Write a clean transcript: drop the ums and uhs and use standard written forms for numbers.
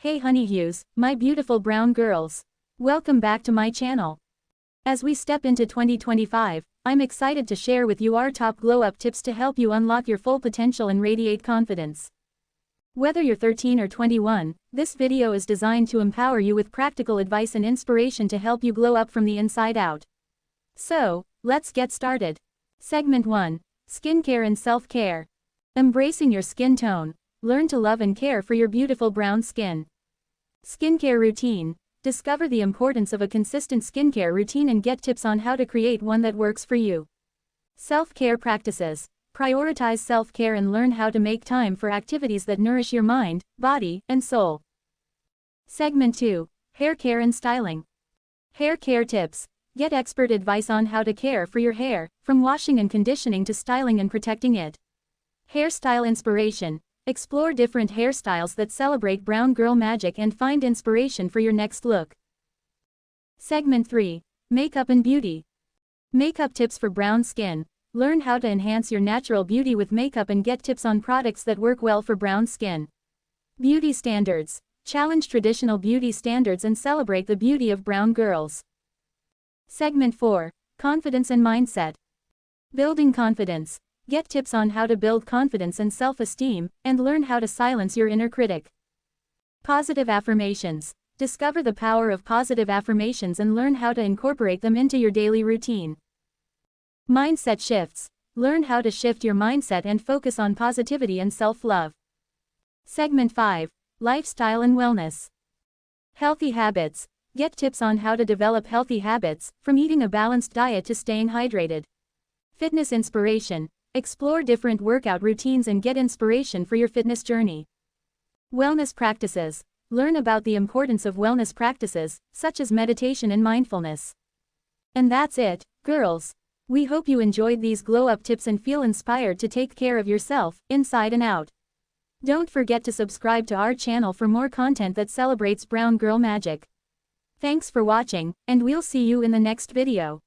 Hey honeydews, my beautiful brown girls. Welcome back to my channel. As we step into 2025, I'm excited to share with you our top glow-up tips to help you unlock your full potential and radiate confidence. Whether you're 13 or 21, this video is designed to empower you with practical advice and inspiration to help you glow up from the inside out. So, let's get started. Segment 1. Skincare and Self-Care. Embracing your skin tone. Learn to love and care for your beautiful brown skin. Skincare routine. Discover the importance of a consistent skincare routine and get tips on how to create one that works for you. Self-care practices. Prioritize self-care and learn how to make time for activities that nourish your mind, body, and soul. Segment 2. Hair care and styling. Hair care tips. Get expert advice on how to care for your hair, from washing and conditioning to styling and protecting it. Hairstyle inspiration. Explore different hairstyles that celebrate brown girl magic and find inspiration for your next look. Segment 3. Makeup and beauty. Makeup tips for brown skin. Learn how to enhance your natural beauty with makeup and get tips on products that work well for brown skin. Beauty standards. Challenge traditional beauty standards and celebrate the beauty of brown girls. Segment 4. Confidence and mindset. Building confidence. Get tips on how to build confidence and self-esteem, and learn how to silence your inner critic. Positive affirmations. Discover the power of positive affirmations and learn how to incorporate them into your daily routine. Mindset shifts. Learn how to shift your mindset and focus on positivity and self-love. Segment 5. Lifestyle and wellness. Healthy habits. Get tips on how to develop healthy habits, from eating a balanced diet to staying hydrated. Fitness inspiration. Explore different workout routines and get inspiration for your fitness journey. Wellness practices. Learn about the importance of wellness practices, such as meditation and mindfulness. And that's it, girls. We hope you enjoyed these glow-up tips and feel inspired to take care of yourself, inside and out. Don't forget to subscribe to our channel for more content that celebrates brown girl magic. Thanks for watching, and we'll see you in the next video.